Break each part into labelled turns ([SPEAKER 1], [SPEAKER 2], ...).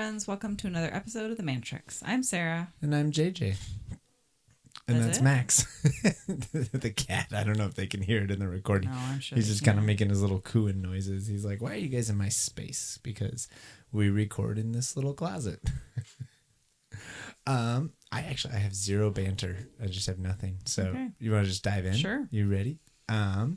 [SPEAKER 1] friends. Welcome to another episode of the Mannschrecks. I'm Sarah.
[SPEAKER 2] And I'm JJ. And that's Max. The cat. I don't know if they can hear it in the recording.
[SPEAKER 1] No, I'm sure.
[SPEAKER 2] He's just kind of making his little cooing noises. He's like, why are you guys in my space? Because we record in this little closet. I have zero banter. I just have nothing. So You want to just dive in?
[SPEAKER 1] Sure.
[SPEAKER 2] You ready? Are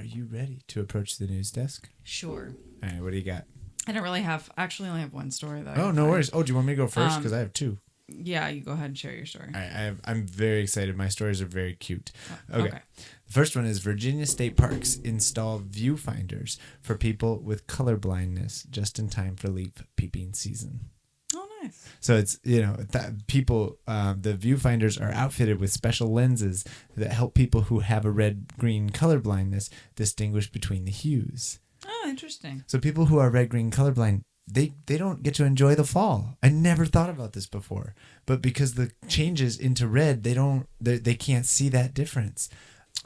[SPEAKER 2] you ready to approach the news desk?
[SPEAKER 1] Sure.
[SPEAKER 2] All right. What do you got?
[SPEAKER 1] I don't really have, actually only have one story though.
[SPEAKER 2] Oh, no worries. Oh, do you want me to go first? Because I have two.
[SPEAKER 1] Yeah, you go ahead and share your story.
[SPEAKER 2] I'm very excited. My stories are very cute. Okay. The first one is Virginia state parks install viewfinders for people with color blindness just in time for leaf peeping season.
[SPEAKER 1] Oh, nice.
[SPEAKER 2] So it's, the viewfinders are outfitted with special lenses that help people who have a red-green color blindness distinguish between the hues.
[SPEAKER 1] Oh, interesting.
[SPEAKER 2] So people who are red-green colorblind, they don't get to enjoy the fall. I never thought about this before, but because the changes into red, they can't see that difference.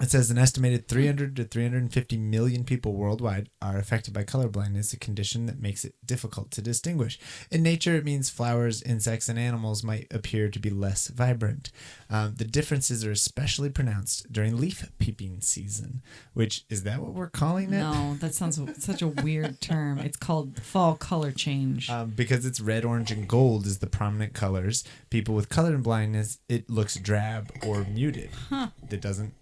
[SPEAKER 2] It says an estimated 300 to 350 million people worldwide are affected by colorblindness, a condition that makes it difficult to distinguish. In nature, it means flowers, insects, and animals might appear to be less vibrant. The differences are especially pronounced during leaf peeping season, which, is that what we're calling it?
[SPEAKER 1] No, that sounds such a weird term. It's called fall color change.
[SPEAKER 2] Because it's red, orange, and gold is the prominent colors. People with color blindness, it looks drab or muted. It doesn't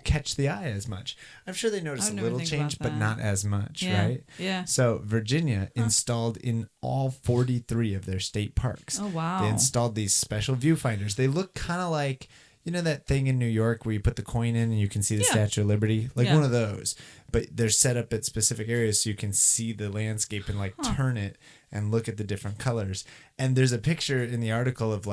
[SPEAKER 2] catch the eye as much. I'm sure they notice a little change, but not as much, right?
[SPEAKER 1] Yeah.
[SPEAKER 2] So Virginia installed in all 43 of their state parks.
[SPEAKER 1] Oh, wow.
[SPEAKER 2] They installed these special viewfinders. They look kind of like, that thing in New York where you put the coin in and you can see the Statue of Liberty? Like one of those. But they're set up at specific areas so you can see the landscape and turn it and look at the different colors. And there's a picture in the article of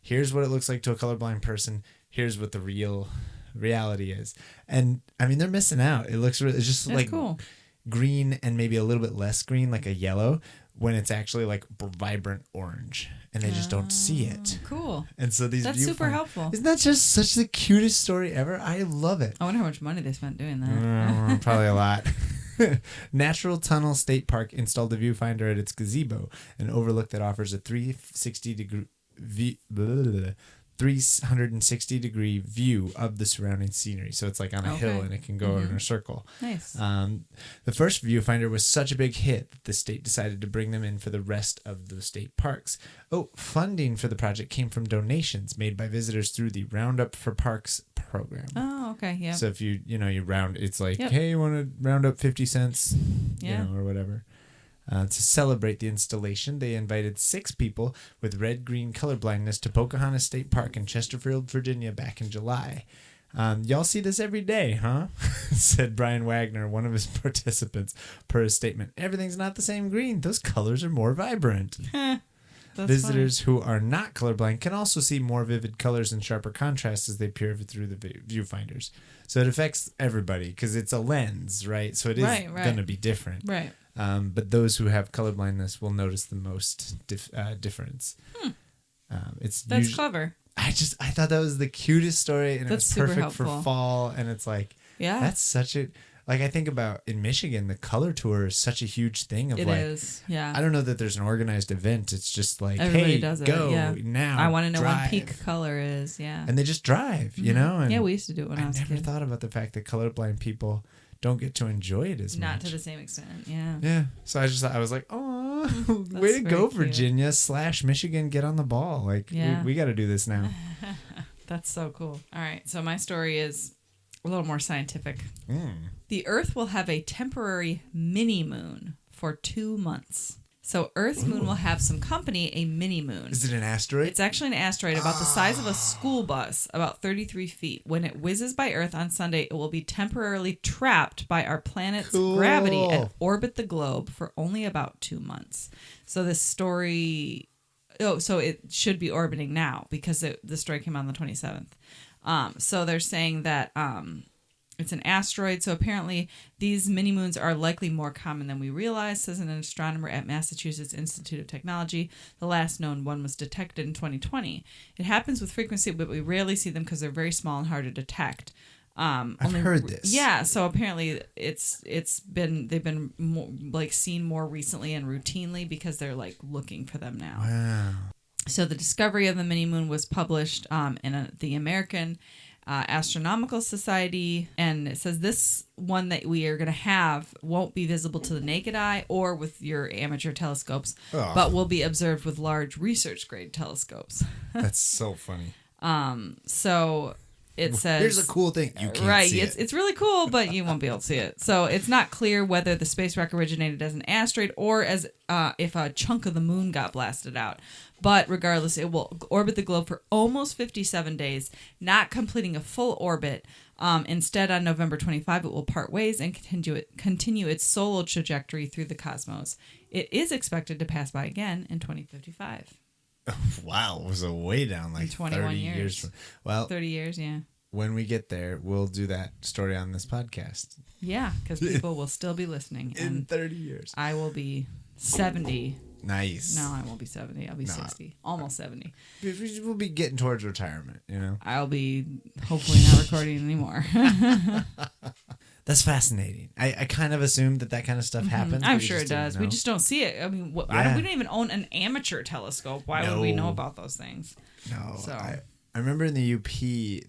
[SPEAKER 2] here's what it looks like to a colorblind person. Here's what the reality is. And I mean, they're missing out. It looks really, it's just
[SPEAKER 1] cool.
[SPEAKER 2] Green and maybe a little bit less green, like a yellow, when it's actually vibrant orange, and they just don't see it.
[SPEAKER 1] Cool.
[SPEAKER 2] And so that's
[SPEAKER 1] super helpful.
[SPEAKER 2] Isn't that just such the cutest story ever? I love it.
[SPEAKER 1] I wonder how much money they spent doing that.
[SPEAKER 2] Probably a lot. Natural Tunnel State Park installed a viewfinder at its gazebo, an overlook that offers a 360-degree view of the surrounding scenery. So it's on a hill and it can go in a circle.
[SPEAKER 1] Nice.
[SPEAKER 2] The first viewfinder was such a big hit that the state decided to bring them in for the rest of the state parks. Funding for the project came from donations made by visitors through the Roundup for Parks program.
[SPEAKER 1] Oh, okay. Yeah.
[SPEAKER 2] So if you round, it's hey, you want to round up 50 cents, or whatever. To celebrate the installation, they invited 6 people with red-green color blindness to Pocahontas State Park in Chesterfield, Virginia back in July. Y'all see this every day, huh? said Brian Wagner, one of his participants, per his statement. Everything's not the same green. Those colors are more vibrant. Visitors who are not colorblind can also see more vivid colors and sharper contrasts as they peer through the viewfinders. So it affects everybody because it's a lens, right? So it is going to be different.
[SPEAKER 1] Right.
[SPEAKER 2] But those who have colorblindness will notice the most difference.
[SPEAKER 1] That's clever.
[SPEAKER 2] I thought that was the cutest story, and it's perfect for fall. And it's that's such a I think about in Michigan, the color tour is such a huge thing. It
[SPEAKER 1] is, yeah.
[SPEAKER 2] I don't know that there's an organized event. It's just
[SPEAKER 1] everybody does it.
[SPEAKER 2] Go now.
[SPEAKER 1] I want to know when peak color is. Yeah,
[SPEAKER 2] and they just drive, And
[SPEAKER 1] we used to do it when I was a kid.
[SPEAKER 2] I never thought about the fact that colorblind people don't get to enjoy it as much.
[SPEAKER 1] Not to the same extent, yeah.
[SPEAKER 2] Yeah. So I was like, oh, way to go, cute. Virginia / Michigan, get on the ball. We got to do this now.
[SPEAKER 1] That's so cool. All right. So my story is a little more scientific. The Earth will have a temporary mini moon for 2 months. So Earth's moon will have some company, a mini moon.
[SPEAKER 2] Is it an asteroid?
[SPEAKER 1] It's actually an asteroid about the size of a school bus, about 33 feet. When it whizzes by Earth on Sunday, it will be temporarily trapped by our planet's gravity and orbit the globe for only about 2 months. So this story... so it should be orbiting now because the story came out on the 27th. So they're saying that... it's an asteroid, so apparently these mini-moons are likely more common than we realize, says an astronomer at Massachusetts Institute of Technology. The last known one was detected in 2020. It happens with frequency, but we rarely see them because they're very small and hard to detect.
[SPEAKER 2] I've heard this.
[SPEAKER 1] Yeah, so apparently they've been more, like seen more recently and routinely because they're like looking for them now.
[SPEAKER 2] Wow.
[SPEAKER 1] So the discovery of the mini moon was published in the American Astronomical Society, and it says this one that we are going to have won't be visible to the naked eye or with your amateur telescopes, but will be observed with large research grade telescopes.
[SPEAKER 2] That's so funny.
[SPEAKER 1] So it says,
[SPEAKER 2] here's a cool thing. You can't see it.
[SPEAKER 1] It's really cool, but you won't be able to see it. So it's not clear whether the space rock originated as an asteroid or as if a chunk of the moon got blasted out. But regardless, it will orbit the globe for almost 57 days, not completing a full orbit. Instead, on November 25, it will part ways and continue its solo trajectory through the cosmos. It is expected to pass by again in 2055.
[SPEAKER 2] Wow, it was a way down, like
[SPEAKER 1] 21
[SPEAKER 2] 30 years. Well,
[SPEAKER 1] 30 years, yeah.
[SPEAKER 2] When we get there, we'll do that story on this podcast.
[SPEAKER 1] Yeah, because people will still be listening.
[SPEAKER 2] In 30 years.
[SPEAKER 1] I will be 70.
[SPEAKER 2] Nice.
[SPEAKER 1] No, I won't be 70. I'll be 60. Almost 70.
[SPEAKER 2] We'll be getting towards retirement, you know?
[SPEAKER 1] I'll be hopefully not recording anymore.
[SPEAKER 2] That's fascinating. I kind of assumed that kind of stuff happens.
[SPEAKER 1] I'm sure it does. We just don't see it. I mean, we don't even own an amateur telescope. Why would we know about those things?
[SPEAKER 2] No.
[SPEAKER 1] So.
[SPEAKER 2] I remember in the UP,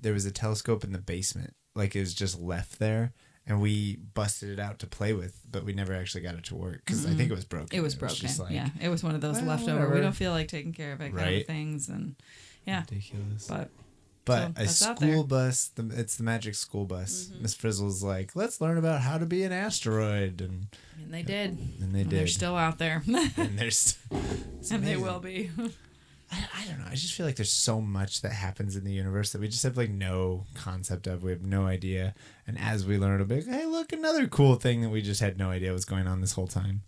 [SPEAKER 2] there was a telescope in the basement. Like, it was just left there. And we busted it out to play with, but we never actually got it to work because I think it was broken.
[SPEAKER 1] It was broken.
[SPEAKER 2] Just like,
[SPEAKER 1] yeah, it was one of those leftover.
[SPEAKER 2] Whatever.
[SPEAKER 1] We don't feel like taking care of it kind of things, and yeah,
[SPEAKER 2] ridiculous.
[SPEAKER 1] But
[SPEAKER 2] a school bus, it's the magic school bus. Miss Frizzle's like, let's learn about how to be an asteroid, and
[SPEAKER 1] they did.
[SPEAKER 2] And they did.
[SPEAKER 1] They're still out there,
[SPEAKER 2] and
[SPEAKER 1] and they will be.
[SPEAKER 2] I don't know. I just feel like there's so much that happens in the universe that we just have like no concept of. We have no idea. And as we learn, it'll be like, hey, look, another cool thing that we just had no idea was going on this whole time.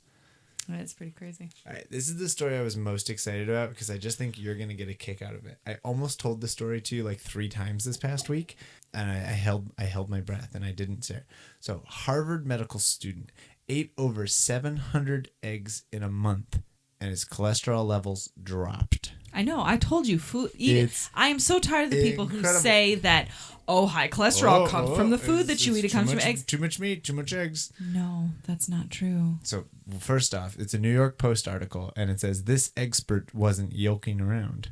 [SPEAKER 1] It's pretty crazy.
[SPEAKER 2] All right, this is the story I was most excited about because I just think you're going to get a kick out of it. I almost told the story to you like 3 times this past week, and I held my breath and I didn't say it. So, Harvard medical student ate over 700 eggs in a month, and his cholesterol levels dropped.
[SPEAKER 1] I know. I told you, food. I am so tired of the people who say that, high cholesterol comes from the food that you eat. It comes from eggs.
[SPEAKER 2] Too much meat, too much eggs.
[SPEAKER 1] No, that's not true. So,
[SPEAKER 2] first off, it's a New York Post article, and it says, this expert wasn't yoking around.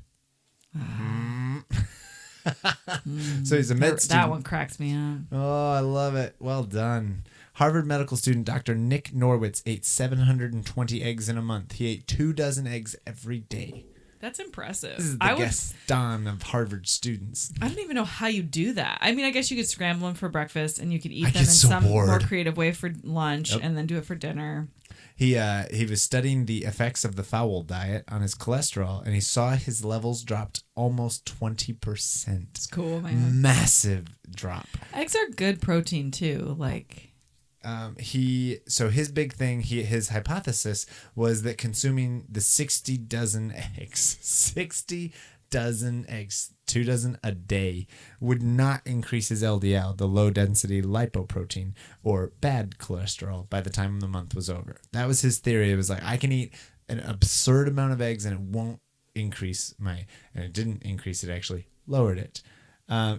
[SPEAKER 2] So he's a med student.
[SPEAKER 1] That one cracks me up.
[SPEAKER 2] Oh, I love it. Well done. Harvard medical student Dr. Nick Norwitz ate 720 eggs in a month. He ate 2 dozen eggs every day.
[SPEAKER 1] That's impressive.
[SPEAKER 2] This is the Gaston of Harvard students.
[SPEAKER 1] I don't even know how you do that. I mean, I guess you could scramble them for breakfast and you could eat them in some more creative way for lunch and then do it for dinner.
[SPEAKER 2] He was studying the effects of the fowl diet on his cholesterol, and he saw his levels dropped almost 20%.
[SPEAKER 1] It's cool, man.
[SPEAKER 2] Massive drop.
[SPEAKER 1] Eggs are good protein too. Like,
[SPEAKER 2] his big thing, his hypothesis was that consuming the 60 dozen eggs, 2 dozen a day, would not increase his LDL, the low density lipoprotein, or bad cholesterol, by the time the month was over. That was his theory. It was like, I can eat an absurd amount of eggs and it won't increase and it didn't increase, it actually lowered it.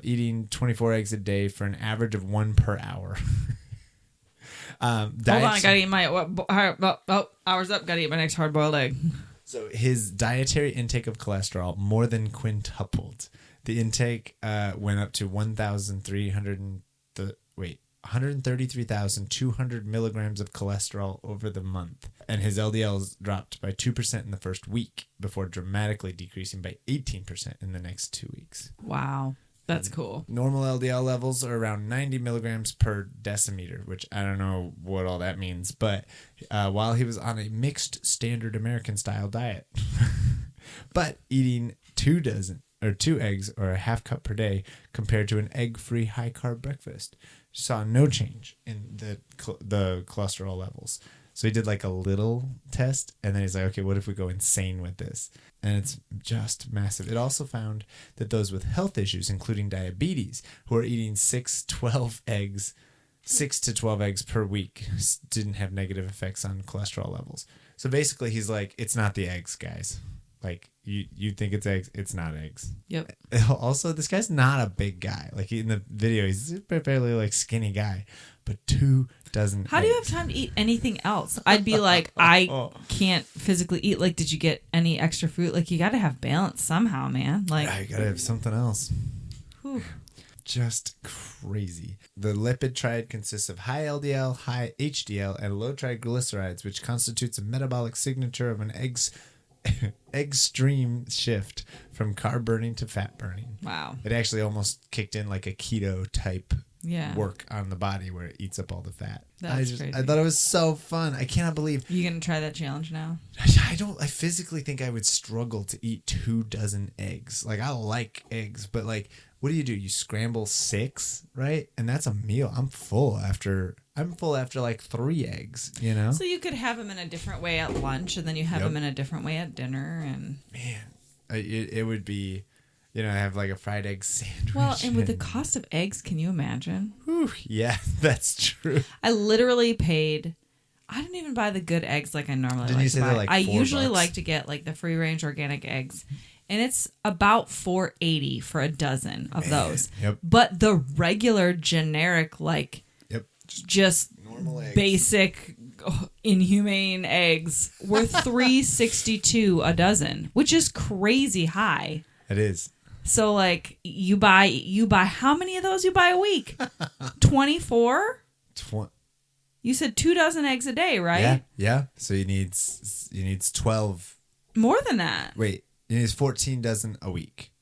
[SPEAKER 2] Eating 24 eggs a day for an average of 1 per hour. Hold on,
[SPEAKER 1] I gotta eat my hours up. Gotta eat my next hard-boiled egg.
[SPEAKER 2] So his dietary intake of cholesterol more than quintupled. The intake went up to 133,200 milligrams of cholesterol over the month, and his LDLs dropped by 2% in the first week before dramatically decreasing by 18% in the next 2 weeks.
[SPEAKER 1] Wow. That's cool.
[SPEAKER 2] Normal LDL levels are around 90 milligrams per decimeter, which I don't know what all that means. But while he was on a mixed standard American style diet, but eating 2 eggs or a half cup per day compared to an egg-free high carb breakfast, saw no change in the cholesterol levels. So he did like a little test, and then he's like, okay, what if we go insane with this? And it's just massive. It also found that those with health issues, including diabetes, who are eating 6 to 12 eggs per week, didn't have negative effects on cholesterol levels. So basically, he's like, it's not the eggs, guys. Like you think it's eggs. It's not eggs.
[SPEAKER 1] Yep.
[SPEAKER 2] Also, this guy's not a big guy. Like in the video, he's a fairly like skinny guy, but 2 dozen.
[SPEAKER 1] How do you have time to eat anything else? I'd be like, I can't physically eat. Like, did you get any extra fruit? Like, you got to have balance somehow, man. Like,
[SPEAKER 2] I gotta have something else.
[SPEAKER 1] Whew.
[SPEAKER 2] Just crazy. The lipid triad consists of high LDL, high HDL, and low triglycerides, which constitutes a metabolic signature of an extreme shift from carb burning to fat burning.
[SPEAKER 1] Wow.
[SPEAKER 2] It actually almost kicked in like a keto type work on the body where it eats up all the fat.
[SPEAKER 1] That's crazy.
[SPEAKER 2] I thought it was so fun. I cannot believe.
[SPEAKER 1] You gonna try that challenge now?
[SPEAKER 2] I physically think I would struggle to eat 2 dozen eggs. Like, I like eggs, but like, what do? You scramble 6, right? And that's a meal. I'm full after like 3 eggs, you know?
[SPEAKER 1] So you could have them in a different way at lunch, and then you have them in a different way at dinner. And
[SPEAKER 2] man, it would be, have like a fried egg sandwich.
[SPEAKER 1] Well, and with the cost of eggs, can you imagine?
[SPEAKER 2] Whew, yeah, that's true.
[SPEAKER 1] I literally paid. I didn't even buy the good eggs like I normally like to buy.
[SPEAKER 2] Like
[SPEAKER 1] I usually
[SPEAKER 2] $4?
[SPEAKER 1] like to get like the free range organic eggs. And it's about $4.80 for a dozen of those.
[SPEAKER 2] Yep.
[SPEAKER 1] But the regular generic, like, just
[SPEAKER 2] normal eggs.
[SPEAKER 1] Basic inhumane eggs were $3.62 a dozen, which is crazy high.
[SPEAKER 2] It is.
[SPEAKER 1] So like you buy how many of those you buy a week? 24? You said 2 dozen eggs a day, right?
[SPEAKER 2] Yeah. So you need 12.
[SPEAKER 1] More than that.
[SPEAKER 2] Wait. It is 14 dozen a week.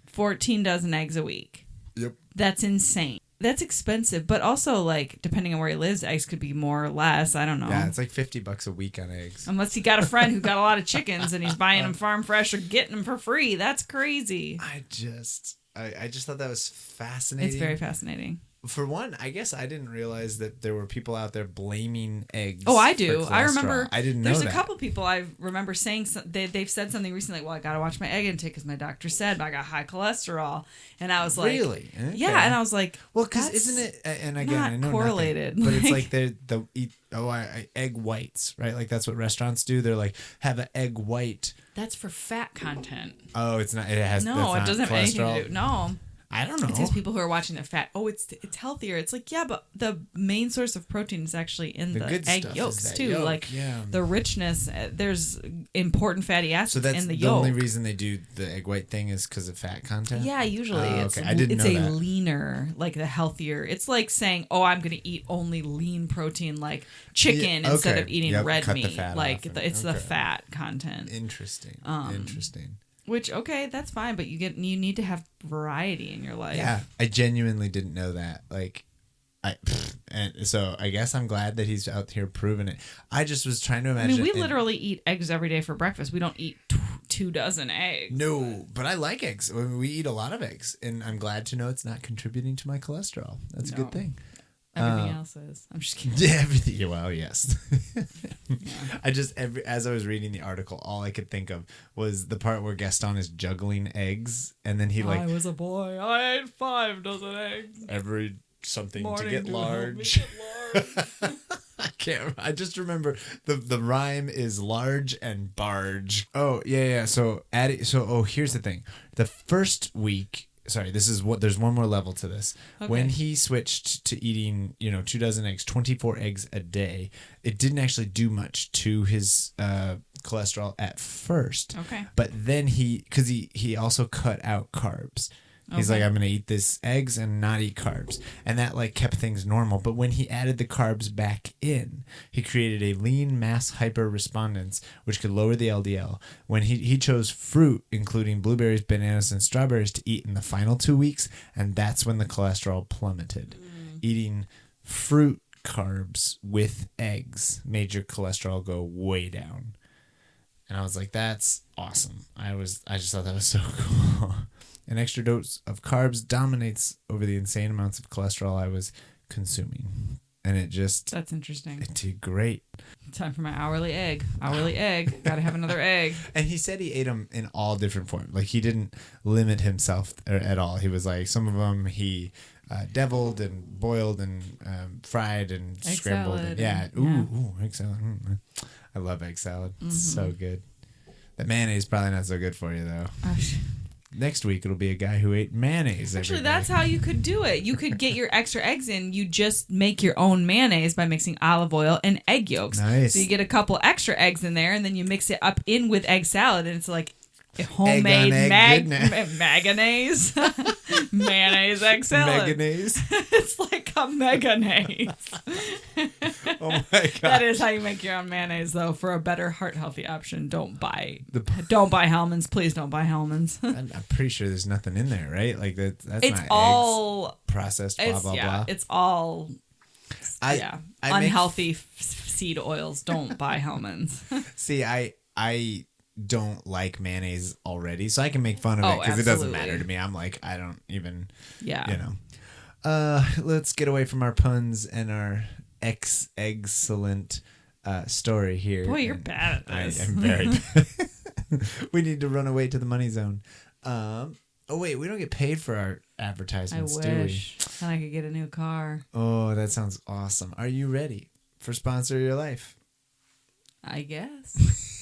[SPEAKER 1] 14 dozen eggs a week.
[SPEAKER 2] Yep.
[SPEAKER 1] That's insane. That's expensive, but also, like, depending on where he lives, eggs could be more or less. I don't know.
[SPEAKER 2] Yeah, it's like $50 a week on eggs.
[SPEAKER 1] Unless he got a friend who got a lot of chickens and he's buying them farm fresh or getting them for free. That's crazy.
[SPEAKER 2] I just thought that was fascinating.
[SPEAKER 1] It's very fascinating.
[SPEAKER 2] For one, I guess I didn't realize that there were people out there blaming eggs.
[SPEAKER 1] Oh, I do. I remember.
[SPEAKER 2] I didn't know that.
[SPEAKER 1] There's a couple people I remember saying they've said something recently. Well, I got to watch my egg intake because my doctor said I got high cholesterol, and I was like,
[SPEAKER 2] really? Okay.
[SPEAKER 1] Yeah, and I was like,
[SPEAKER 2] well, because isn't it? And again,
[SPEAKER 1] not
[SPEAKER 2] I know
[SPEAKER 1] correlated,
[SPEAKER 2] nothing, but it's like they eat egg whites, right? Like that's what restaurants do. They're like have an egg white.
[SPEAKER 1] That's for fat content.
[SPEAKER 2] Oh, it's not. It has
[SPEAKER 1] no. It doesn't have anything to do. No.
[SPEAKER 2] I don't know.
[SPEAKER 1] It's these people who are watching the fat. Oh, it's healthier. It's like, yeah, but the main source of protein is actually in the egg yolks too.
[SPEAKER 2] Yolk,
[SPEAKER 1] like the richness. There's important fatty acids in the yolk.
[SPEAKER 2] The only reason they do the egg white thing is because of fat content.
[SPEAKER 1] Yeah, usually it's
[SPEAKER 2] I didn't know that.
[SPEAKER 1] Leaner, like the healthier. It's like saying, oh, I'm going to eat only lean protein, like chicken, instead of eating red meat. Like it's the fat content.
[SPEAKER 2] Interesting. Interesting.
[SPEAKER 1] Which, okay, that's fine, but you need to have variety in your life.
[SPEAKER 2] Yeah, I genuinely didn't know that. Like, and so I guess I'm glad that he's out here proving it. I just was trying to imagine.
[SPEAKER 1] I mean, we literally eat eggs every day for breakfast. We don't eat 2 dozen eggs.
[SPEAKER 2] No, but I like eggs. I mean, we eat a lot of eggs, and I'm glad to know it's not contributing to my cholesterol. That's a good thing.
[SPEAKER 1] Everything else is. I'm just kidding.
[SPEAKER 2] Yeah, everything. Well, yes. As I was reading the article, all I could think of was the part where Gaston is juggling eggs, and then he
[SPEAKER 1] I was a boy. I ate 5 dozen eggs.
[SPEAKER 2] Every something
[SPEAKER 1] Morning
[SPEAKER 2] to get
[SPEAKER 1] large.
[SPEAKER 2] I can't. I just remember the rhyme is large and barge. Oh yeah. So here's the thing. The first week. Sorry, there's one more level to this. Okay. When he switched to eating, 2 dozen eggs, 24 eggs a day, it didn't actually do much to his cholesterol at first.
[SPEAKER 1] Okay.
[SPEAKER 2] But then because he also cut out carbs. He's like, I'm going to eat this eggs and not eat carbs. And that like kept things normal. But when he added the carbs back in, he created a lean mass hyperrespondence, which could lower the LDL. When he chose fruit, including blueberries, bananas, and strawberries to eat in the final 2 weeks, and that's when the cholesterol plummeted. Eating fruit carbs with eggs made your cholesterol go way down. And I was like, that's awesome. I just thought that was so cool. An extra dose of carbs dominates over the insane amounts of cholesterol I was consuming. And that's
[SPEAKER 1] interesting.
[SPEAKER 2] It did great.
[SPEAKER 1] Time for my hourly egg. Gotta have another egg.
[SPEAKER 2] And he said he ate them in all different forms. Like he didn't limit himself at all. He was like, some of them he deviled and boiled and fried and
[SPEAKER 1] egg
[SPEAKER 2] scrambled.
[SPEAKER 1] Salad
[SPEAKER 2] Ooh, egg salad. I love egg salad. It's so good. The mayonnaise probably not so good for you though. Next week it'll be a guy who ate mayonnaise.
[SPEAKER 1] Actually, that's how you could do it. You could get your extra eggs in. You just make your own mayonnaise by mixing olive oil and egg yolks.
[SPEAKER 2] Nice.
[SPEAKER 1] So you get a couple extra eggs in there, and then you mix it up in with egg salad, and it's like a homemade mayonnaise. Mayonnaise egg salad.
[SPEAKER 2] Mayonnaise.
[SPEAKER 1] It's like a mayonnaise.
[SPEAKER 2] Oh my god.
[SPEAKER 1] That is how you make your own mayonnaise, though. For a better heart healthy option, don't buy Hellmann's. Please don't buy Hellmann's.
[SPEAKER 2] I'm pretty sure there's nothing in there, right? Like that's
[SPEAKER 1] it's
[SPEAKER 2] not
[SPEAKER 1] all
[SPEAKER 2] eggs, processed. Blah blah blah.
[SPEAKER 1] It's all unhealthy seed oils. Don't buy Hellmann's.
[SPEAKER 2] See, I don't like mayonnaise already, so I can make fun of it because it doesn't matter to me. I'm like, I don't even. Yeah. You know. Let's get away from our puns and our excellent story here.
[SPEAKER 1] Boy, you're bad at this.
[SPEAKER 2] I'm very bad. We need to run away to the money zone. Oh wait, we don't get paid for our advertisements, do we?
[SPEAKER 1] I wish. Then I could get a new car.
[SPEAKER 2] Oh, that sounds awesome. Are you ready for Sponsor Your Life?
[SPEAKER 1] I guess.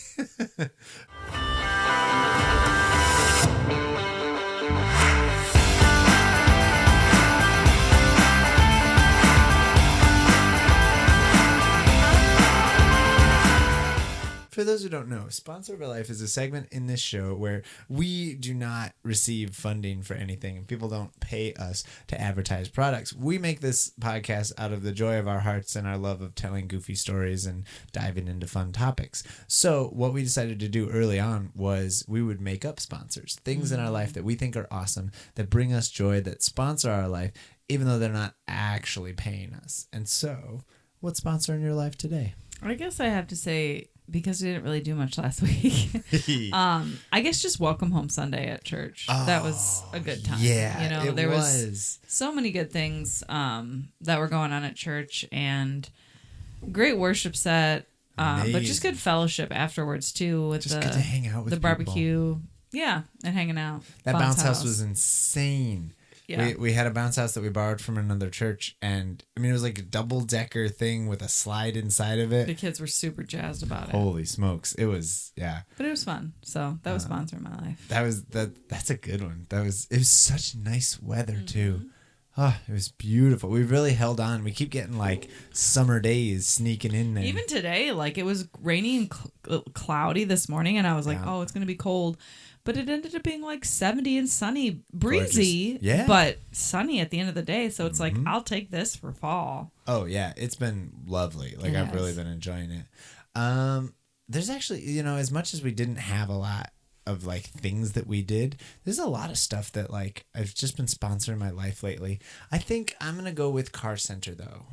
[SPEAKER 2] For those who don't know, Sponsor of Our Life is a segment in this show where we do not receive funding for anything and people don't pay us to advertise products. We make this podcast out of the joy of our hearts and our love of telling goofy stories and diving into fun topics. So what we decided to do early on was we would make up sponsors, things in our life that we think are awesome, that bring us joy, that sponsor our life, even though they're not actually paying us. And so, what's sponsoring your life today?
[SPEAKER 1] I guess I have to say, because we didn't really do much last week, I guess just Welcome Home Sunday at church. That was a good time.
[SPEAKER 2] Yeah,
[SPEAKER 1] there was so many good things that were going on at church, and great worship set, but just good fellowship afterwards too. With
[SPEAKER 2] just good to hang out with
[SPEAKER 1] the barbecue, and hanging out.
[SPEAKER 2] That bounce house was insane.
[SPEAKER 1] Yeah.
[SPEAKER 2] We had a bounce house that we borrowed from another church, and I mean it was like a double-decker thing with a slide inside of it.
[SPEAKER 1] The kids were super jazzed about it.
[SPEAKER 2] Holy smokes. It was, yeah.
[SPEAKER 1] But it was fun. So that was sponsoring my life.
[SPEAKER 2] That's a good one. It was such nice weather too. Oh, it was beautiful. We really held on. We keep getting like summer days sneaking in there.
[SPEAKER 1] Even today, like it was rainy and cloudy this morning, and I was like, oh, it's going to be cold. But it ended up being like 70 and sunny, breezy, but sunny at the end of the day. So it's like, I'll take this for fall.
[SPEAKER 2] Oh, yeah. It's been lovely. Like, I've really been enjoying it. There's actually, as much as we didn't have a lot of like things that we did, there's a lot of stuff that like I've just been sponsoring my life lately. I think I'm going to go with Car Center though.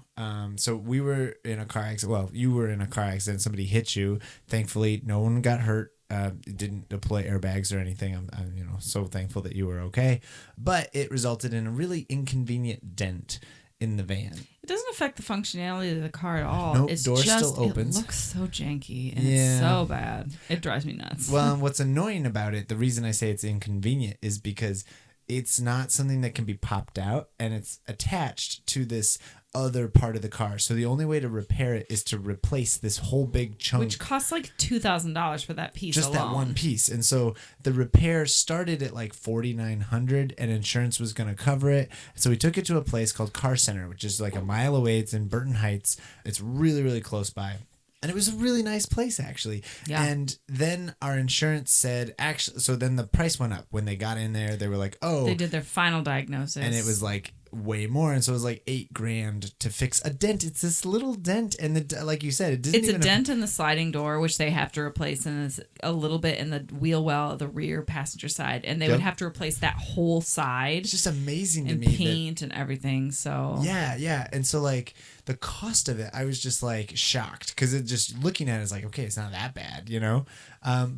[SPEAKER 2] So we were in a car accident. Well, you were in a car accident. Somebody hit you. Thankfully, no one got hurt. It didn't deploy airbags or anything. I'm so thankful that you were okay. But it resulted in a really inconvenient dent in the van.
[SPEAKER 1] It doesn't affect the functionality of the car at all.
[SPEAKER 2] Nope,
[SPEAKER 1] it's
[SPEAKER 2] door
[SPEAKER 1] just,
[SPEAKER 2] still opens.
[SPEAKER 1] It looks so janky and it's so bad. It drives me nuts.
[SPEAKER 2] Well, and what's annoying about it, the reason I say it's inconvenient is because it's not something that can be popped out, and it's attached to this other part of the car. So the only way to repair it is to replace this whole big chunk,
[SPEAKER 1] which costs like $2,000 for that piece
[SPEAKER 2] just
[SPEAKER 1] alone.
[SPEAKER 2] That one piece. And so the repair started at like $4,900 and insurance was going to cover it. So we took it to a place called Car Center, which is like a mile away. It's in Burton Heights. It's really, really close by. And it was a really nice place, actually. Yeah. And then our insurance said, actually, so then the price went up. When they got in there, they were like, oh.
[SPEAKER 1] They did their final diagnosis.
[SPEAKER 2] And it was like way more. And so it was like $8,000 to fix a dent. It's this little dent. And like you said, it doesn't
[SPEAKER 1] It's a dent in the sliding door, which they have to replace. And it's a little bit in the wheel well of the rear passenger side. And they would have to replace that whole side.
[SPEAKER 2] It's just amazing to me.
[SPEAKER 1] And paint and everything. So.
[SPEAKER 2] Yeah. And so like the cost of it, I was just like shocked because it just looking at it is like, okay, it's not that bad,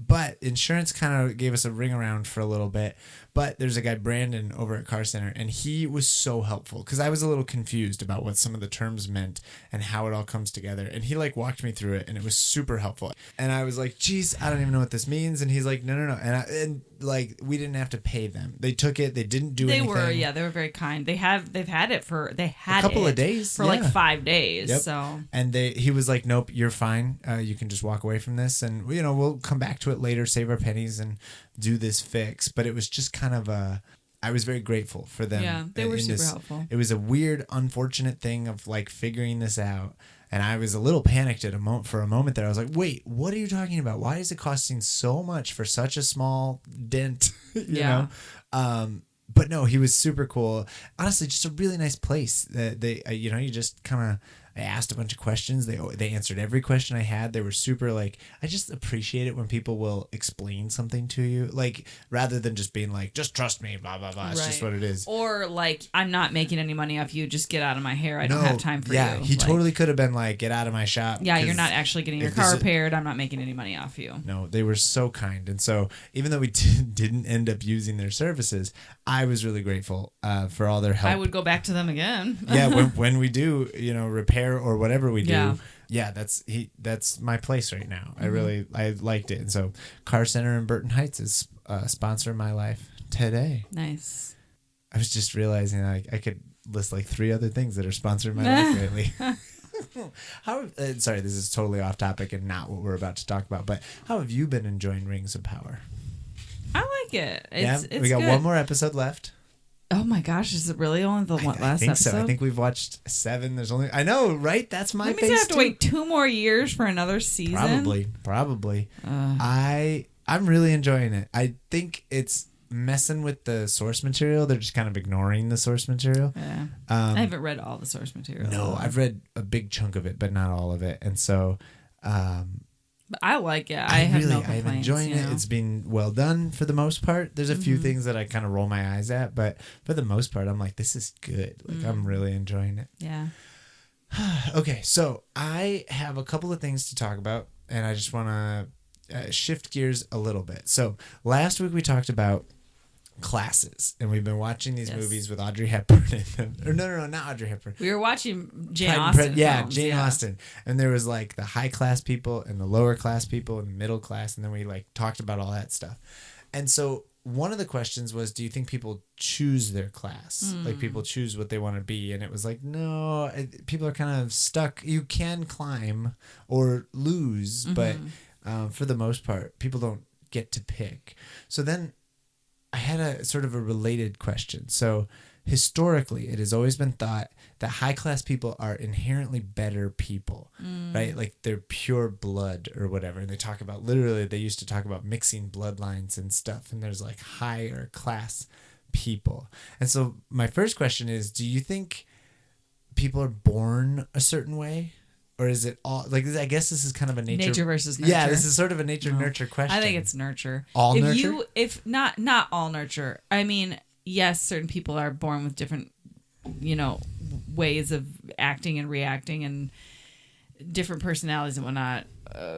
[SPEAKER 2] but insurance kind of gave us a ring around for a little bit. But there's a guy, Brandon, over at Car Center, and he was so helpful because I was a little confused about what some of the terms meant and how it all comes together. And he like walked me through it, and it was super helpful. And I was like, geez, I don't even know what this means. And he's like, no. And like we didn't have to pay them. They took it. They didn't do anything.
[SPEAKER 1] They were very kind. They've had it for a
[SPEAKER 2] couple of days
[SPEAKER 1] for like 5 days.
[SPEAKER 2] Yep.
[SPEAKER 1] So
[SPEAKER 2] and he was like, nope, you're fine. You can just walk away from this, and we'll come come back to it later, save our pennies, and do this fix. But it was just kind of I was very grateful for them.
[SPEAKER 1] Yeah, they were super helpful.
[SPEAKER 2] It was a weird, unfortunate thing of like figuring this out. And I was a little panicked for a moment there. I was like, wait, what are you talking about? Why is it costing so much for such a small dent? you know? But no, he was super cool. Honestly, just a really nice place. They you just kind of, I asked a bunch of questions. They answered every question I had. They were super like, I just appreciate it when people will explain something to you, like rather than just being like, just trust me, blah blah blah. It's just what it is.
[SPEAKER 1] Or like, I'm not making any money off you. Just get out of my hair. I don't have time for you.
[SPEAKER 2] Yeah, he totally could have been like, get out of my shop.
[SPEAKER 1] Yeah, you're not actually getting your car repaired. I'm not making any money off you.
[SPEAKER 2] No, they were so kind, and so even though we didn't end up using their services, I was really grateful for all their help.
[SPEAKER 1] I would go back to them again.
[SPEAKER 2] Yeah, when we do, repair or whatever we do. Yeah, that's my place right now. Mm-hmm. I liked it. And so Car Center in Burton Heights is sponsoring my life today.
[SPEAKER 1] Nice.
[SPEAKER 2] I was just realizing I could list like 3 other things that are sponsoring my life lately. Sorry, this is totally off topic and not what we're about to talk about, but how have you been enjoying Rings of Power?
[SPEAKER 1] I like it. It's
[SPEAKER 2] we got
[SPEAKER 1] good.
[SPEAKER 2] one more episode left.
[SPEAKER 1] Oh my gosh, is it really only the last episode? I think so.
[SPEAKER 2] I think we've watched 7. There's only, I know, right? That's my
[SPEAKER 1] pace. I have to wait 2 more years for another season.
[SPEAKER 2] Probably. I'm really enjoying it. I think it's messing with the source material. They're just kind of ignoring the source material.
[SPEAKER 1] Yeah. I haven't read all the source material.
[SPEAKER 2] No, I've read a big chunk of it, but not all of it. And so,
[SPEAKER 1] but I like it. I have no complaints.
[SPEAKER 2] I'm enjoying it. It's been well done for the most part. There's a few things that I kind of roll my eyes at, but for the most part, I'm like, this is good. Like, I'm really enjoying it.
[SPEAKER 1] Yeah.
[SPEAKER 2] Okay, so I have a couple of things to talk about, and I just want to shift gears a little bit. So last week we talked about classes, and we've been watching these movies with Audrey Hepburn in them. Or no, not Audrey Hepburn.
[SPEAKER 1] We were watching Jane Austen films.
[SPEAKER 2] Jane Austen. And there was like the high class people and the lower class people and the middle class, and then we like talked about all that stuff. And so one of the questions was, do you think people choose their class? Like people choose what they want to be? And it was like, no, people are kind of stuck. You can climb or lose, but for the most part, people don't get to pick. So then I had a sort of a related question. So historically, it has always been thought that high-class people are inherently better people, right? Like they're pure blood or whatever. And they talk about, literally, they used to talk about mixing bloodlines and stuff. And there's like higher class people. And so my first question is, do you think people are born a certain way? Or is it all, like, I guess this is kind of a nature
[SPEAKER 1] versus nurture.
[SPEAKER 2] Yeah, this is sort of a nature-nurture question.
[SPEAKER 1] I think it's nurture.
[SPEAKER 2] Nurture?
[SPEAKER 1] If not all nurture. I mean, yes, certain people are born with different, ways of acting and reacting and different personalities and whatnot,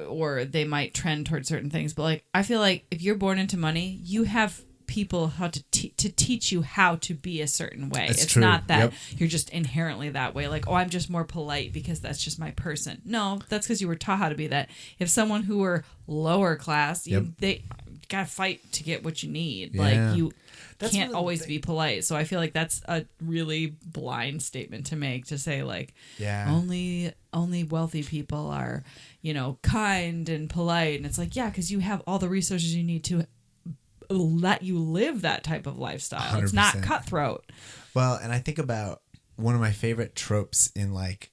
[SPEAKER 1] or they might trend towards certain things. But, like, I feel like if you're born into money, you have people how to teach you how to be a certain way. It's true. Not that you're just inherently that way, like, oh, I'm just more polite because that's just my person. No, that's because you were taught how to be that. If someone who were lower class, they gotta fight to get what you need. Like you can't always be polite. So I feel like that's a really blind statement to make, to say like, only wealthy people are, kind and polite. And it's like, yeah, because you have all the resources you need to let you live that type of lifestyle. 100%. It's not cutthroat.
[SPEAKER 2] Well, and I think about one of my favorite tropes in like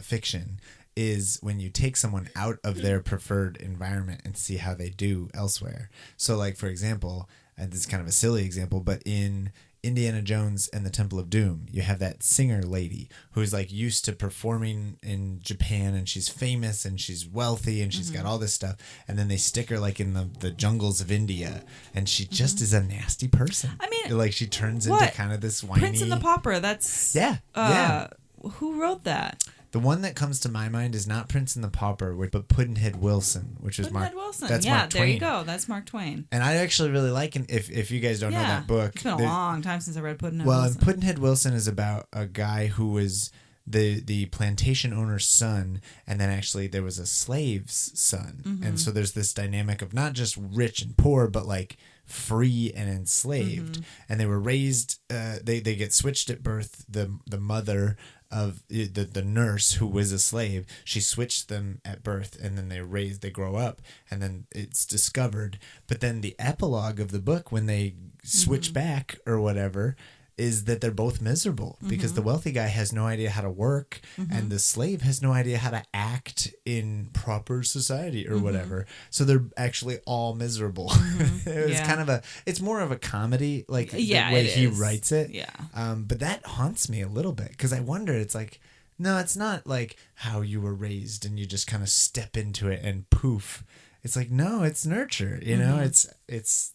[SPEAKER 2] fiction is when you take someone out of their preferred environment and see how they do elsewhere. So like, for example, and this is kind of a silly example, but in Indiana Jones and the Temple of Doom, you have that singer lady who's like used to performing in Japan, and she's famous and she's wealthy and she's got all this stuff, and then they stick her like in the jungles of India, and she just is a nasty person. I mean, like she turns into kind of this whiny
[SPEAKER 1] Prince and the Pauper. That's who wrote that?
[SPEAKER 2] The one that comes to my mind is not Prince and the Pauper, but Pudd'nhead Wilson, which is Mark.
[SPEAKER 1] Wilson.
[SPEAKER 2] That's Mark Twain.
[SPEAKER 1] There you go. That's Mark Twain.
[SPEAKER 2] And I actually really like it. If you guys don't know that book,
[SPEAKER 1] it's been a long time since I read Pudd'nhead Wilson.
[SPEAKER 2] Well, and Pudd'nhead Wilson is about a guy who was the plantation owner's son, and then actually there was a slave's son, and so there's this dynamic of not just rich and poor, but like free and enslaved, and they were raised. They get switched at birth. The mother of the nurse who was a slave. She switched them at birth, and then they grow up, and then it's discovered. But then the epilogue of the book, when they switch back or whatever, is that they're both miserable because the wealthy guy has no idea how to work and the slave has no idea how to act in proper society or whatever. So they're actually all miserable. It was kind of it's more of a comedy, like the way he writes it.
[SPEAKER 1] Yeah.
[SPEAKER 2] But that haunts me a little bit because I wonder, it's like, no, it's not like how you were raised and you just kind of step into it and poof. It's like, no, it's nurture, you know, it's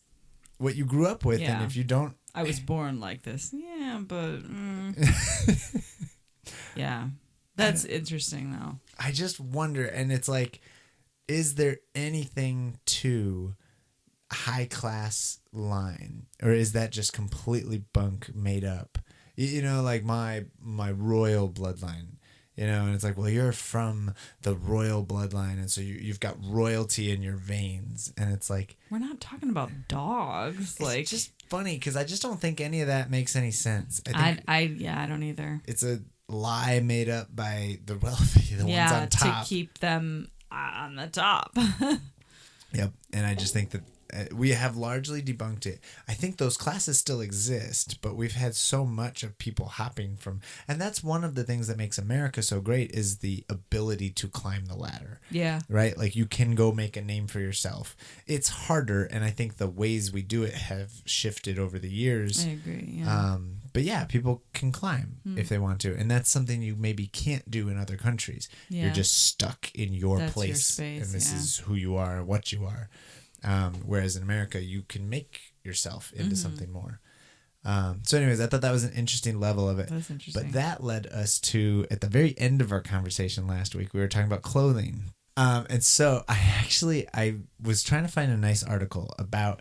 [SPEAKER 2] what you grew up with.
[SPEAKER 1] Yeah.
[SPEAKER 2] And if you don't,
[SPEAKER 1] I was born like this. Yeah, but yeah, that's interesting though.
[SPEAKER 2] I just wonder, and it's like, is there anything to high class line, or is that just completely bunk made up? You know, like my royal bloodline. You know, and it's like, well, you're from the royal bloodline, and so you've got royalty in your veins, and it's like,
[SPEAKER 1] we're not talking about dogs. Like,
[SPEAKER 2] just funny because I just don't think any of that makes any sense.
[SPEAKER 1] I don't either.
[SPEAKER 2] It's a lie made up by the wealthy, the ones on top,
[SPEAKER 1] to keep them on the top.
[SPEAKER 2] Yep, and I just think that we have largely debunked it. I think those classes still exist, but we've had so much of people hopping from, and that's one of the things that makes America so great is the ability to climb the ladder.
[SPEAKER 1] Yeah.
[SPEAKER 2] Right? Like you can go make a name for yourself. It's harder, and I think the ways we do it have shifted over the years.
[SPEAKER 1] I agree. Yeah.
[SPEAKER 2] But yeah, people can climb if they want to, and that's something you maybe can't do in other countries. Yeah. You're just stuck in your place, your space, and this is who you are, what you are. Whereas in America, you can make yourself into something more. So anyways, I thought that was an interesting level of it.
[SPEAKER 1] That's interesting.
[SPEAKER 2] But that led us to, at the very end of our conversation last week, we were talking about clothing. And so I was trying to find a nice article about,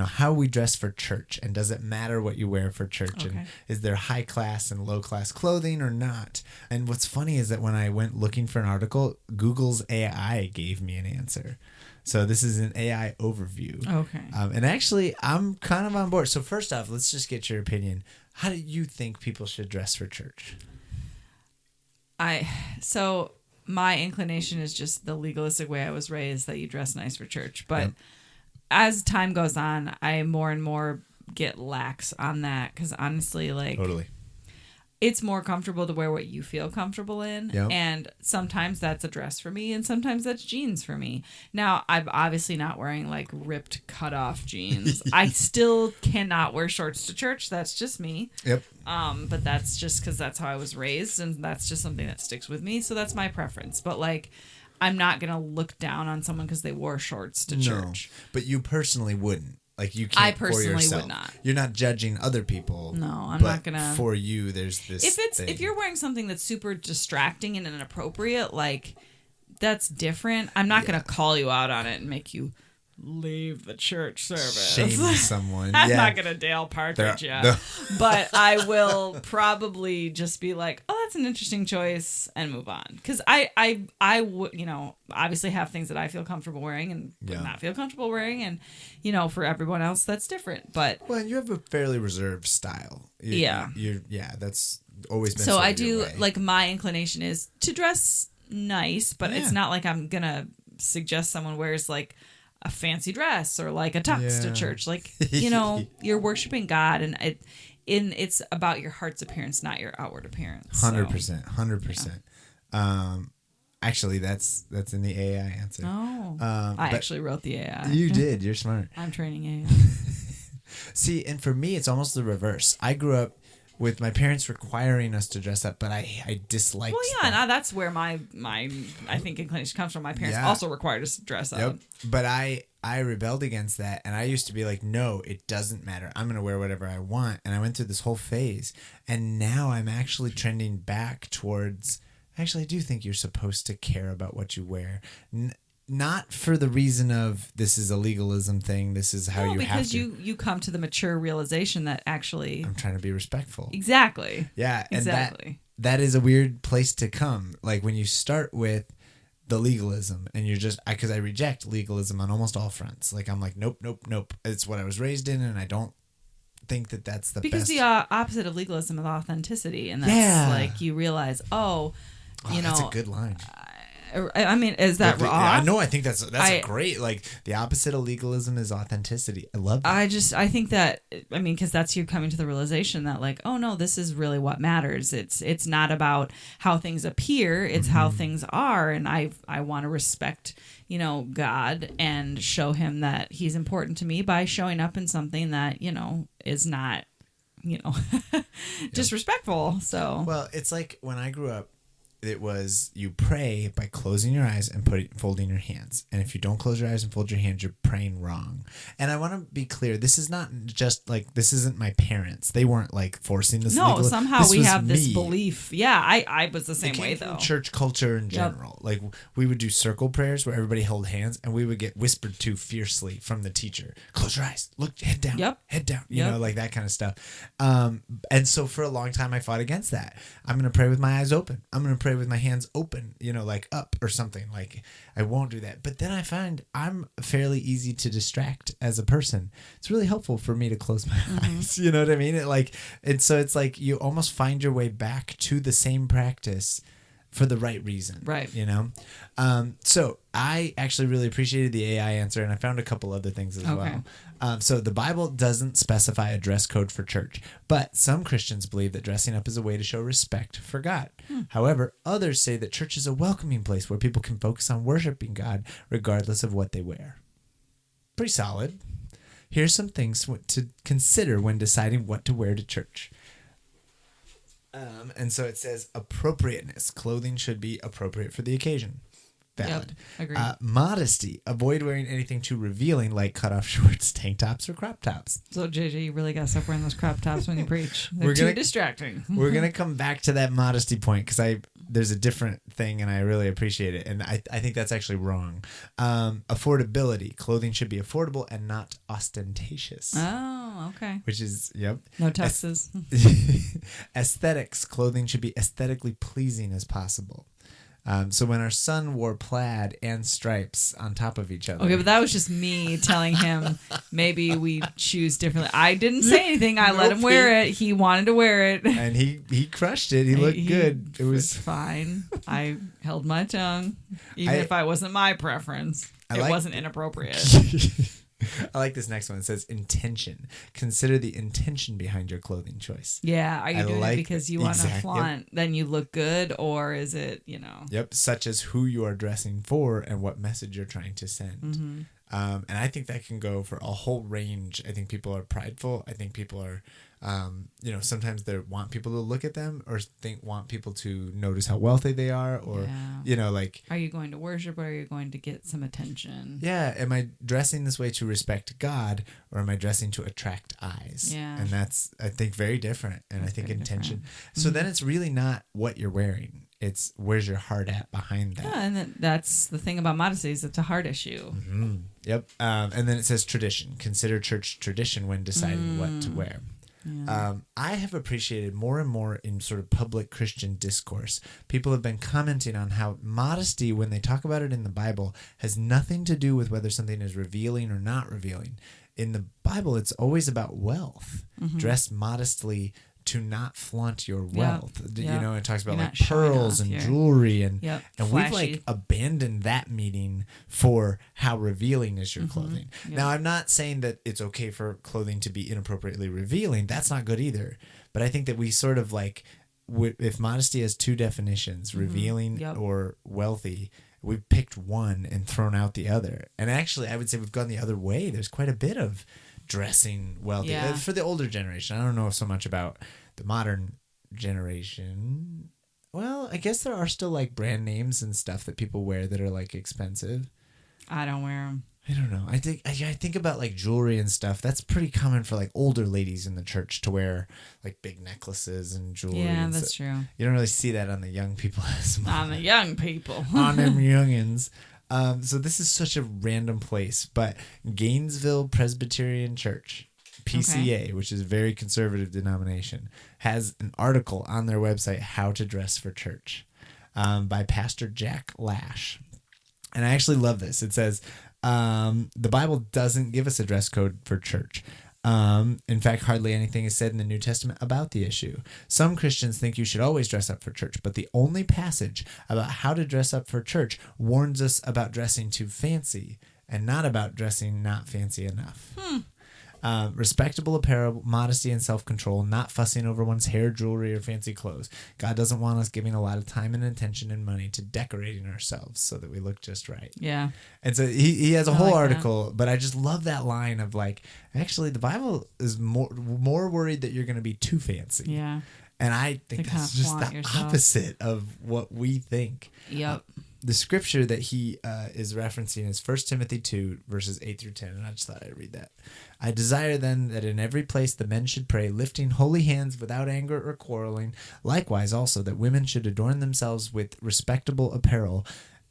[SPEAKER 2] how we dress for church, and does it matter what you wear for church? Okay. And is there high class and low class clothing or not? And what's funny is that when I went looking for an article, Google's AI gave me an answer. So this is an AI overview.
[SPEAKER 1] Okay.
[SPEAKER 2] And actually, I'm kind of on board. So first off, let's just get your opinion. How do you think people should dress for church?
[SPEAKER 1] So my inclination is just the legalistic way I was raised, that you dress nice for church. But as time goes on, I more and more get lax on that because honestly, like...
[SPEAKER 2] Totally.
[SPEAKER 1] It's more comfortable to wear what you feel comfortable in. Yep. And sometimes that's a dress for me, and sometimes that's jeans for me. Now, I'm obviously not wearing like ripped cut off jeans. I still cannot wear shorts to church. That's just me.
[SPEAKER 2] Yep.
[SPEAKER 1] But that's just because that's how I was raised, and that's just something that sticks with me. So that's my preference. But like, I'm not going to look down on someone because they wore shorts to church.
[SPEAKER 2] But you personally wouldn't. Like you can't.
[SPEAKER 1] I personally
[SPEAKER 2] for yourself.
[SPEAKER 1] would not.
[SPEAKER 2] You're not judging other people.
[SPEAKER 1] No, I'm not gonna.
[SPEAKER 2] For you, there's this.
[SPEAKER 1] If you're wearing something that's super distracting and inappropriate, like that's different. I'm not gonna call you out on it and make you leave the church service.
[SPEAKER 2] Shame someone.
[SPEAKER 1] I'm not gonna Dale Partridge yet, but I will probably just be like, "Oh, that's an interesting choice," and move on. Because I would, obviously have things that I feel comfortable wearing and not feel comfortable wearing, and for everyone else that's different. But
[SPEAKER 2] and you have a fairly reserved style. That's always been.
[SPEAKER 1] So I do like my inclination is to dress nice, but it's not like I'm gonna suggest someone wears like a fancy dress or like a tux to church. Like, you're worshiping God, and it's about your heart's appearance, not your outward appearance.
[SPEAKER 2] 100%. Actually, that's in the AI answer.
[SPEAKER 1] Oh, I actually wrote the AI.
[SPEAKER 2] You did. You're smart.
[SPEAKER 1] I'm training AI.
[SPEAKER 2] See, and for me, it's almost the reverse. I grew up with my parents requiring us to dress up, but I disliked.
[SPEAKER 1] Well, yeah, that. That's where my I think inclination comes from. My parents also required us to dress up.
[SPEAKER 2] But I rebelled against that, and I used to be like, no, it doesn't matter. I'm gonna wear whatever I want, and I went through this whole phase, and now I'm actually trending back towards. Actually, I do think you're supposed to care about what you wear. Not for the reason of this is a legalism thing. This is how you have to.
[SPEAKER 1] Because you come to the mature realization that actually
[SPEAKER 2] I'm trying to be respectful.
[SPEAKER 1] Exactly.
[SPEAKER 2] Yeah, and
[SPEAKER 1] exactly.
[SPEAKER 2] That is a weird place to come. Like when you start with the legalism, and you're just because I reject legalism on almost all fronts. Like I'm like nope. It's what I was raised in, and I don't think that that's the
[SPEAKER 1] because
[SPEAKER 2] best.
[SPEAKER 1] the opposite of legalism is authenticity, and that's like you realize,
[SPEAKER 2] that's a good line.
[SPEAKER 1] I mean, is that wrong?
[SPEAKER 2] Yeah, no, I think that's a great, like, the opposite of legalism is authenticity. I love that.
[SPEAKER 1] I think that, I mean, because that's you coming to the realization that, like, oh no, this is really what matters. It's not about how things appear, it's how things are, and I want to respect, God and show him that he's important to me by showing up in something that, is not, disrespectful. So,
[SPEAKER 2] well, it's like when I grew up, it was you pray by closing your eyes and folding your hands. And if you don't close your eyes and fold your hands, you're praying wrong. And I want to be clear. This is not just like, this isn't my parents. They weren't like forcing this.
[SPEAKER 1] No, somehow we have this belief. Yeah, I was the same way though.
[SPEAKER 2] Church culture in general. Like we would do circle prayers where everybody held hands and we would get whispered to fiercely from the teacher. Close your eyes. Look, head down.
[SPEAKER 1] Yep.
[SPEAKER 2] Head down. You know, like that kind of stuff. And so for a long time I fought against that. I'm going to pray with my eyes open. I'm going to pray with my hands open, like up or something. Like I won't do that. But then I find I'm fairly easy to distract as a person. It's really helpful for me to close my eyes. You know what I mean? So it's like you almost find your way back to the same practice for the right reason.
[SPEAKER 1] Right.
[SPEAKER 2] So I actually really appreciated the AI answer, and I found a couple other things as well. So the Bible doesn't specify a dress code for church, but some Christians believe that dressing up is a way to show respect for God. However, others say that church is a welcoming place where people can focus on worshiping God regardless of what they wear. Pretty solid. Here's some things to consider when deciding what to wear to church. And so it says appropriateness. Clothing should be appropriate for the occasion. Valid.
[SPEAKER 1] Yep, agreed.
[SPEAKER 2] Modesty. Avoid wearing anything too revealing like cutoff shorts, tank tops, or crop tops.
[SPEAKER 1] So, JJ, you really got to stop wearing those crop tops when you preach. They're too distracting.
[SPEAKER 2] We're going to come back to that modesty point because there's a different thing and I really appreciate it. And I think that's actually wrong. Affordability. Clothing should be affordable and not ostentatious.
[SPEAKER 1] Oh, okay.
[SPEAKER 2] Which is, yep.
[SPEAKER 1] No tuxes.
[SPEAKER 2] Aesthetics. Clothing should be aesthetically pleasing as possible. So when our son wore plaid and stripes on top of each other.
[SPEAKER 1] Okay, but that was just me telling him maybe we choose differently. I didn't say anything. I let him wear it. He wanted to wear it.
[SPEAKER 2] And he crushed it. He looked good. It was
[SPEAKER 1] fine. I held my tongue. Even if it wasn't my preference. It wasn't inappropriate.
[SPEAKER 2] I like this next one. It says intention. Consider the intention behind your clothing choice.
[SPEAKER 1] Yeah. Are you doing it because you want to flaunt, then you look good, or is it,
[SPEAKER 2] Yep. Such as who you are dressing for and what message you're trying to send. And I think that can go for a whole range. I think people are prideful. I think people are, sometimes they want people to look at them or want people to notice how wealthy they are or, are
[SPEAKER 1] you going to worship or are you going to get some attention?
[SPEAKER 2] Yeah. Am I dressing this way to respect God or am I dressing to attract eyes?
[SPEAKER 1] Yeah.
[SPEAKER 2] And that's, I think, very different. And I think intention. So then it's really not what you're wearing. It's where's your heart at behind that.
[SPEAKER 1] Yeah, and that's the thing about modesty is it's a heart issue.
[SPEAKER 2] Yep. And then it says tradition. Consider church tradition when deciding what to wear. Yeah. I have appreciated more and more in sort of public Christian discourse. People have been commenting on how modesty, when they talk about it in the Bible, has nothing to do with whether something is revealing or not revealing. In the Bible, it's always about wealth. Dress modestly to not flaunt your wealth. It talks about like pearls and jewelry and we've like abandoned that meaning for how revealing is your clothing. Now, I'm not saying that it's okay for clothing to be inappropriately revealing. That's not good either. But I think that we sort of like, if modesty has two definitions, revealing or wealthy, we've picked one and thrown out the other. And actually, I would say we've gone the other way. There's quite a bit of dressing wealthy for the older generation. I don't know so much about the modern generation. Well, I guess there are still like brand names and stuff that people wear that are like expensive.
[SPEAKER 1] I don't wear them.
[SPEAKER 2] I don't know. I think about like jewelry and stuff. That's pretty common for like older ladies in the church to wear like big necklaces and jewelry.
[SPEAKER 1] Yeah, that's true.
[SPEAKER 2] You don't really see that on the young people as much.
[SPEAKER 1] On the young people.
[SPEAKER 2] On them youngins. So this is such a random place, but Gainesville Presbyterian Church, PCA, which is a very conservative denomination, has an article on their website, How to Dress for Church, by Pastor Jack Lash. And I actually love this. It says, the Bible doesn't give us a dress code for church. In fact, hardly anything is said in the New Testament about the issue. Some Christians think you should always dress up for church, but the only passage about how to dress up for church warns us about dressing too fancy and not about dressing not fancy enough. Respectable apparel, modesty, and self-control, not fussing over one's hair, jewelry, or fancy clothes. God doesn't want us giving a lot of time and attention and money to decorating ourselves so that we look just right.
[SPEAKER 1] Yeah.
[SPEAKER 2] And so he has a whole article, but I just love that line of like, actually, the Bible is more worried that you're going to be too fancy.
[SPEAKER 1] Yeah.
[SPEAKER 2] And I think that's just the opposite of what we think.
[SPEAKER 1] Yep.
[SPEAKER 2] The scripture that he is referencing is 1 Timothy 2, verses 8 through 10, and I just thought I'd read that. I desire then that in every place the men should pray, lifting holy hands without anger or quarreling. Likewise also that women should adorn themselves with respectable apparel.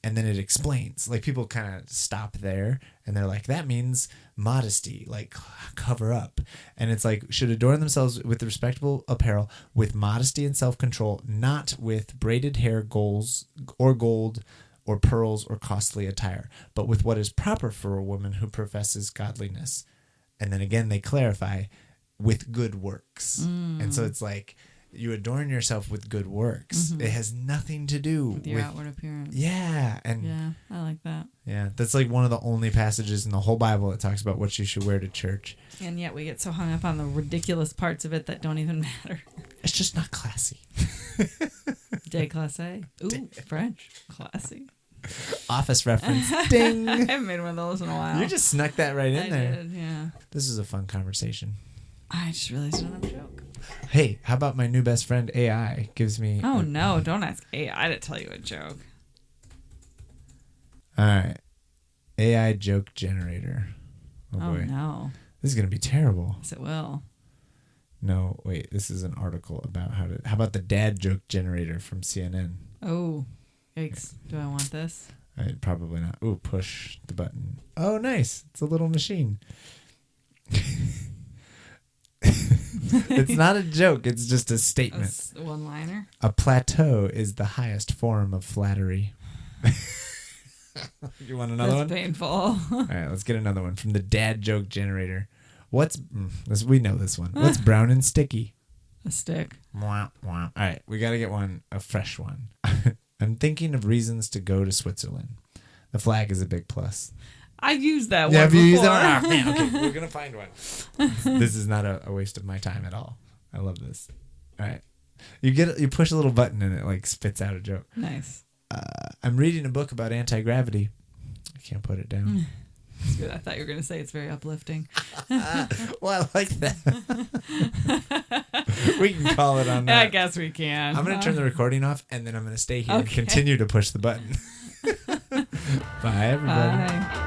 [SPEAKER 2] And then it explains, like people kind of stop there and they're like, that means modesty, like cover up. And it's like, should adorn themselves with respectable apparel, with modesty and self-control, not with braided hair, gold or pearls or costly attire, but with what is proper for a woman who professes godliness. And then again, they clarify with good works. And so it's like, you adorn yourself with good works. It has nothing to do
[SPEAKER 1] with your outward appearance.
[SPEAKER 2] Yeah. And
[SPEAKER 1] yeah, I like that.
[SPEAKER 2] Yeah. That's like one of the only passages in the whole Bible that talks about what you should wear to church.
[SPEAKER 1] And yet we get so hung up on the ridiculous parts of it that don't even matter.
[SPEAKER 2] It's just not classy.
[SPEAKER 1] Déclassé. Ooh, French. Classy.
[SPEAKER 2] Office reference. Ding.
[SPEAKER 1] I haven't made one of those in a while.
[SPEAKER 2] You just snuck that right in there.
[SPEAKER 1] I did, yeah.
[SPEAKER 2] This is a fun conversation.
[SPEAKER 1] I just realized another joke.
[SPEAKER 2] Hey, how about my new best friend AI gives me...
[SPEAKER 1] no, don't ask AI to tell you a joke.
[SPEAKER 2] All right. AI joke generator.
[SPEAKER 1] Oh boy. No.
[SPEAKER 2] This is going to be terrible.
[SPEAKER 1] Yes, it will.
[SPEAKER 2] No, wait. This is an article about how about the dad joke generator from CNN?
[SPEAKER 1] Oh, yikes. Do I want this?
[SPEAKER 2] Probably not. Ooh, push the button. Oh, nice. It's a little machine. It's not a joke. It's just a statement.
[SPEAKER 1] A one-liner.
[SPEAKER 2] A plateau is the highest form of flattery. You want another one?
[SPEAKER 1] That's painful.
[SPEAKER 2] All right, let's get another one from the dad joke generator. We know this one. What's brown and sticky?
[SPEAKER 1] A stick.
[SPEAKER 2] Wah, wah. All right, we got to get a fresh one. I'm thinking of reasons to go to Switzerland. The flag is a big plus.
[SPEAKER 1] I've used that one.
[SPEAKER 2] Have you used that
[SPEAKER 1] one?
[SPEAKER 2] Man, okay, we're going to find one. This is not a waste of my time at all. I love this. All right. You push a little button and it like spits out a joke.
[SPEAKER 1] Nice.
[SPEAKER 2] I'm reading a book about anti-gravity. I can't put it down.
[SPEAKER 1] That's good. I thought you were going to say it's very uplifting.
[SPEAKER 2] Well, I like that. We can call it on that.
[SPEAKER 1] I guess we can.
[SPEAKER 2] I'm going to turn the recording off and then I'm going to stay here and continue to push the button. Bye, everybody.
[SPEAKER 1] Bye.